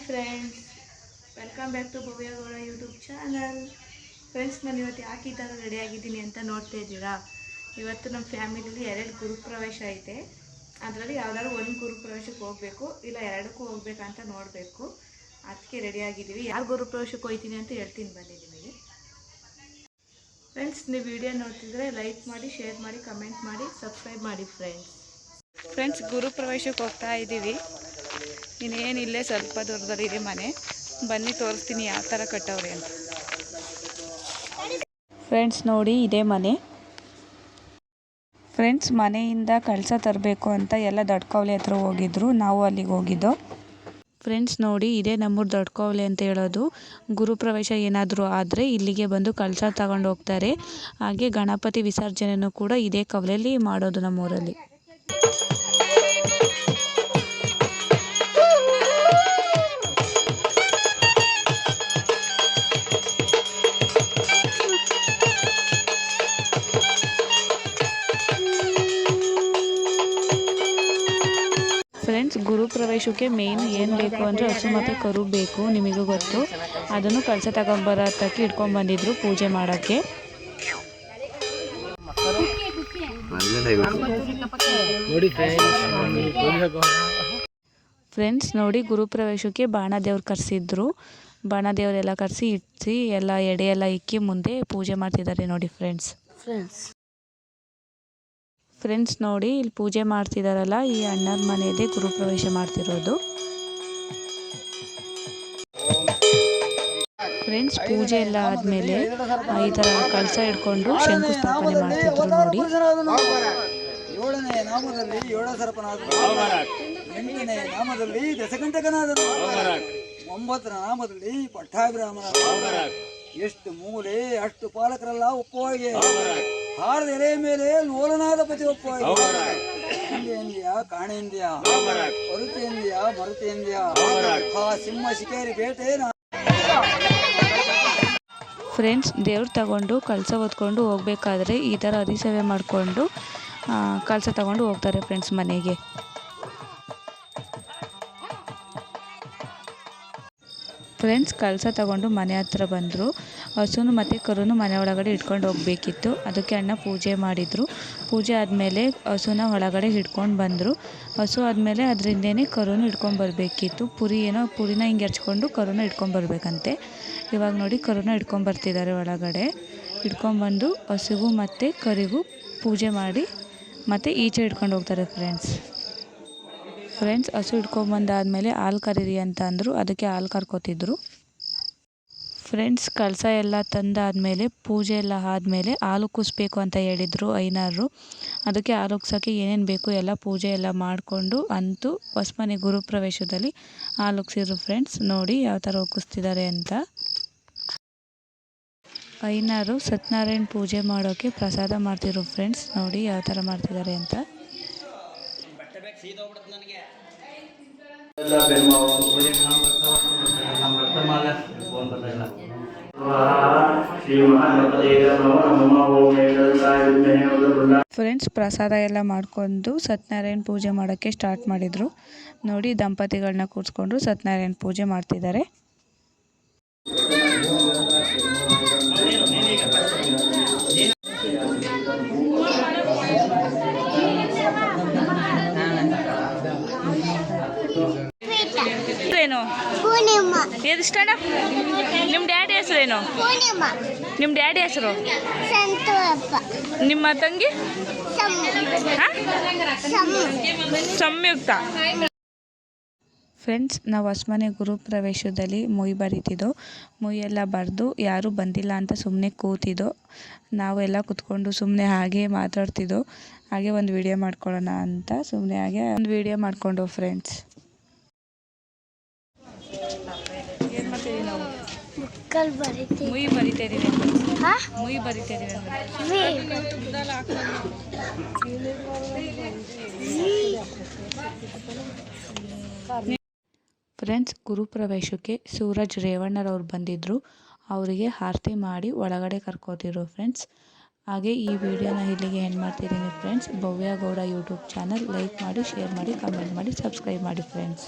Friends, welcome back to Bhavya Gowda YouTube channel. Friends, ನಾನು ಇವತ್ತು ಯಾಕೆ ಈ ಥರ ರೆಡಿಯಾಗಿದ್ದೀನಿ ಅಂತ ನೋಡ್ತಾ ಇದ್ದೀರಾ. ಇವತ್ತು ನಮ್ಮ ಫ್ಯಾಮಿಲಿಲಿ 2 ಗುರುಪ್ರವೇಶ ಐತೆ. ಅದರಲ್ಲಿ ಯಾವ್ದಾದ್ರು ಒಂದು ಗುರುಪ್ರವೇಶಕ್ಕೆ ಹೋಗಬೇಕು, ಇಲ್ಲ 2ಕ್ಕೂ ಹೋಗ್ಬೇಕಂತ ನೋಡಬೇಕು. ಅದಕ್ಕೆ ರೆಡಿಯಾಗಿದ್ದೀವಿ. ಯಾರು ಗುರುಪ್ರವೇಶಕ್ಕೆ ಹೋಗ್ತೀನಿ ಅಂತ ಹೇಳ್ತೀನಿ ಬನ್ನಿ ನಿಮಗೆ. ಫ್ರೆಂಡ್ಸ್, ನೀವು ವಿಡಿಯೋ ನೋಡ್ತಿದ್ರೆ ಲೈಕ್ ಮಾಡಿ, ಶೇರ್ ಮಾಡಿ, ಕಮೆಂಟ್ ಮಾಡಿ, ಸಬ್ಸ್ಕ್ರೈಬ್ ಮಾಡಿ. ಫ್ರೆಂಡ್ಸ್, ಗುರುಪ್ರವೇಶಕ್ಕೆ ಹೋಗ್ತಾ ಇದ್ದೀವಿ. ಇನ್ನೇನಿಲ್ಲೇ ಸ್ವಲ್ಪ ದೂರದಲ್ಲಿದೆ ಮನೆ. ಬನ್ನಿ ತೋರಿಸ್ತೀನಿ ಯಾವ ಥರ ಕಟ್ಟವ್ರೆ ಅಂತ. ಫ್ರೆಂಡ್ಸ್ ನೋಡಿ, ಇದೇ ಮನೆ. ಫ್ರೆಂಡ್ಸ್, ಮನೆಯಿಂದ ಕಳಸ ತರಬೇಕು ಅಂತ ಎಲ್ಲ ದೊಡ್ಡಕವಲೆ ಹತ್ರ ಹೋಗಿದ್ರು. ನಾವು ಅಲ್ಲಿಗೆ ಹೋಗಿದ್ದೋ. ಫ್ರೆಂಡ್ಸ್ ನೋಡಿ, ಇದೇ ನಮ್ಮೂರು ದೊಡ್ಡಕವಲೆ ಅಂತ ಹೇಳೋದು. ಗುರುಪ್ರವೇಶ ಏನಾದರೂ ಆದರೆ ಇಲ್ಲಿಗೆ ಬಂದು ಕಳಸ ತಗೊಂಡು ಹೋಗ್ತಾರೆ. ಹಾಗೆ ಗಣಪತಿ ವಿಸರ್ಜನೆಯೂ ಕೂಡ ಇದೇ ಕವಲೆಯಲ್ಲಿ ಮಾಡೋದು ನಮ್ಮೂರಲ್ಲಿ. ಫ್ರೆಂಡ್ಸ್, ಗುರುಪ್ರವೇಶಕ್ಕೆ ಮೇನ್ ಏನು ಬೇಕು ಅಂದರೆ ಹಸು ಮತ್ತು ಕರು ಬೇಕು, ನಿಮಗೂ ಗೊತ್ತು. ಅದನ್ನು ಕಳಸ ತಗೊಂಬರತ್ತಕ್ಕೆ ಇಟ್ಕೊಂಡು ಬಂದಿದ್ರು ಪೂಜೆ ಮಾಡೋಕ್ಕೆ. ಫ್ರೆಂಡ್ಸ್ ನೋಡಿ, ಗುರುಪ್ರವೇಶಕ್ಕೆ ಬಾಣ ದೇವ್ರು ಕರೆಸಿದ್ರು. ಬಾಣ ದೇವರೆಲ್ಲ ಕರೆಸಿ ಇಟ್ಟು ಎಲ್ಲ ಎಡೆ ಎಲ್ಲ ಇಕ್ಕಿ ಮುಂದೆ ಪೂಜೆ ಮಾಡ್ತಿದ್ದಾರೆ ನೋಡಿ ಫ್ರೆಂಡ್ಸ್ ನೋಡಿ, ಇಲ್ಲಿ ಪೂಜೆ ಮಾಡ್ತಿದಾರಲ್ಲ, ಈ ಅಣ್ಣನ ಮನೆಯದೇ ಗುರುಪ್ರವೇಶ ಮಾಡ್ತಿರೋದು. ಫ್ರೆಂಡ್ಸ್, ಪೂಜೆ ಎಲ್ಲ ಆದಮೇಲೆ ಈ ಥರ ಕಳಸ ಹಿಡ್ಕೊಂಡು ಶಂಕುಸ್ಥಾಪನೆ ಮಾಡ್ತಿದ್ರು ನೋಡಿ. 7ನೇ ನಾಮದಲ್ಲಿ 7 ಸರ್ಪನಾದರು, 8ನೇ ನಾಮದಲ್ಲಿ ದಶಕಂಟಕನಾದರು, 9ನೇ ನಾಮದಲ್ಲಿ ಪಟ್ಟಾಭಿರಾಮನಾದರು. ಎಷ್ಟು ಮೂಲೆ ಅಷ್ಟು ಪಾಲಕರೆಲ್ಲ ಒಪ್ಪುವಾಗೆ, ಹಾರದ ಎಲೆ ಮೇಲೆ ಲೋಲನಾದ ಪತಿ ಒಪ್ಪುವಾಗೆ. ಹಿಂದಿಯಾ ಕಾಣೆಂದಿಯಾ, ಹೊರತೆಂದಿಯಾ ಮರುತೆಂದಿಯಾ, ಆ ಸಿಂಹ ಶಿಕಾರಿ ಬೇಟೆ. ಫ್ರೆಂಡ್ಸ್, ದೇವ್ರು ತಗೊಂಡು ಕಳಸ ಹೊತ್ಕೊಂಡು ಹೋಗ್ಬೇಕಾದ್ರೆ ಈ ಥರ ಹರಿಸೇವೆ ಮಾಡಿಕೊಂಡು ಕಳಸ ತಗೊಂಡು ಹೋಗ್ತಾರೆ ಫ್ರೆಂಡ್ಸ್ ಮನೆಗೆ. ಫ್ರೆಂಡ್ಸ್, ಕಳಸ ತಗೊಂಡು ಮನೆ ಹತ್ರ ಬಂದರು. ಹಸುನು ಮತ್ತು ಕರುನು ಮನೆ ಒಳಗಡೆ ಇಟ್ಕೊಂಡು ಹೋಗಬೇಕಿತ್ತು. ಅದಕ್ಕೆ ಅಣ್ಣ ಪೂಜೆ ಮಾಡಿದರು. ಪೂಜೆ ಆದಮೇಲೆ ಹಸುನ ಒಳಗಡೆ ಹಿಡ್ಕೊಂಡು ಬಂದರು. ಹಸು ಆದಮೇಲೆ ಅದರಿಂದನೇ ಕರುನು ಇಟ್ಕೊಂಡು ಬರಬೇಕಿತ್ತು. ಪುರಿನ ಹಿಂಗೆ ಹೆರ್ಚ್ಕೊಂಡು ಕರುನ ಇಟ್ಕೊಂಡು ಬರಬೇಕಂತೆ. ಇವಾಗ ನೋಡಿ, ಕರುನ ಇಟ್ಕೊಂಡು ಬರ್ತಿದ್ದಾರೆ ಒಳಗಡೆ. ಇಟ್ಕೊಂಡ್ಬಂದು ಹಸುಗೂ ಮತ್ತು ಕರಿಗೂ ಪೂಜೆ ಮಾಡಿ ಮತ್ತು ಈಚೆ ಇಟ್ಕೊಂಡು ಹೋಗ್ತಾರೆ ಫ್ರೆಂಡ್ಸ್, ಹಸು ಇಟ್ಕೊಂಬಂದಾದಮೇಲೆ ಹಾಲು ಕರೀರಿ ಅಂತ ಅಂದರು. ಅದಕ್ಕೆ ಹಾಲು ಕರ್ಕೋತಿದ್ರು. ಫ್ರೆಂಡ್ಸ್, ಕಳಸ ಎಲ್ಲ ತಂದಾದಮೇಲೆ ಪೂಜೆ ಎಲ್ಲ ಆದಮೇಲೆ ಹಾಲು ಕುಸ್ಬೇಕು ಅಂತ ಹೇಳಿದರು ಐನಾರು. ಅದಕ್ಕೆ ಹಾಲು ಉಗ್ಸೋಕ್ಕೆ ಏನೇನು ಬೇಕು ಎಲ್ಲ ಪೂಜೆ ಎಲ್ಲ ಮಾಡಿಕೊಂಡು ಅಂತೂ ಹೊಸಮನೆ ಗುರುಪ್ರವೇಶದಲ್ಲಿ ಹಾಲು ಉಗ್ಸಿದ್ರು. ಫ್ರೆಂಡ್ಸ್ ನೋಡಿ ಯಾವ ಥರ ಉಗ್ಗಿಸ್ತಿದ್ದಾರೆ ಅಂತ. ಐನಾರು ಸತ್ಯನಾರಾಯಣ ಪೂಜೆ ಮಾಡೋಕ್ಕೆ ಪ್ರಸಾದ ಮಾಡ್ತಿದ್ರು. ಫ್ರೆಂಡ್ಸ್ ನೋಡಿ ಯಾವ ಥರ ಮಾಡ್ತಿದ್ದಾರೆ ಅಂತ. ಫ್ರೆಂಡ್ಸ್, ಪ್ರಸಾದ ಎಲ್ಲ ಮಾಡ್ಕೊಂಡು ಸತ್ಯನಾರಾಯಣ ಪೂಜೆ ಮಾಡೋಕ್ಕೆ ಸ್ಟಾರ್ಟ್ ಮಾಡಿದರು. ನೋಡಿ, ದಂಪತಿಗಳನ್ನ ಕೂರಿಸ್ಕೊಂಡು ಸತ್ಯನಾರಾಯಣ ಪೂಜೆ ಮಾಡ್ತಿದ್ದಾರೆ. ಏನು ನಿಮ್ಮ ಡ್ಯಾಡಿ ಹೆಸರೇನು? ನಿಮ್ಮ ಡ್ಯಾಡಿ ಹೆಸರು? ನಿಮ್ಮ ತಂಗಿ ಸಂಯುಕ್ತ. ಫ್ರೆಂಡ್ಸ್, ನಾವು ಹೊಸಮನೆ ಗುರುಪ್ರವೇಶದಲ್ಲಿ ಮೊಯ್ ಬರೀತಿದ್ದೋ. ಮೊಯ್ಯೆಲ್ಲ ಬರೆದು ಯಾರೂ ಬಂದಿಲ್ಲ ಅಂತ ಸುಮ್ಮನೆ ಕೂತಿದ್ದೋ. ನಾವೆಲ್ಲ ಕೂತ್ಕೊಂಡು ಸುಮ್ಮನೆ ಹಾಗೆ ಮಾತಾಡ್ತಿದ್ದೋ. ಹಾಗೆ ಒಂದು ವಿಡಿಯೋ ಮಾಡ್ಕೊಳ್ಳೋಣ ಅಂತ ಸುಮ್ಮನೆ ಹಾಗೆ ಒಂದು ವಿಡಿಯೋ ಮಾಡ್ಕೊಂಡು. ಫ್ರೆಂಡ್ಸ್, ಏನು ಮಾಡ್ತೀವಿ ನಾವು? ಮುಯ್ ಬರಿತಾ ಇದ್ದೀವಿ. ಮುಯ್ ಬರಿತಾ ಇದ್ದೀವಿ. ಫ್ರೆಂಡ್ಸ್, ಗುರುಪ್ರವೇಶಕ್ಕೆ ಸೂರಜ್ ರೇವಣ್ಣರವ್ರು ಬಂದಿದ್ದರು. ಅವರಿಗೆ ಆರತಿ ಮಾಡಿ ಒಳಗಡೆ ಕರ್ಕೋತಿದ್ರು ಫ್ರೆಂಡ್ಸ್. ಹಾಗೆ ಈ ವಿಡಿಯೋನ ಇಲ್ಲಿಗೆ ಎಂಡ್ ಮಾಡ್ತಿದ್ದೀನಿ ಫ್ರೆಂಡ್ಸ್. ಭವ್ಯ ಗೌಡ ಯೂಟ್ಯೂಬ್ ಚಾನಲ್ ಲೈಕ್ ಮಾಡಿ, ಶೇರ್ ಮಾಡಿ, ಕಮೆಂಟ್ ಮಾಡಿ, ಸಬ್ಸ್ಕ್ರೈಬ್ ಮಾಡಿ ಫ್ರೆಂಡ್ಸ್.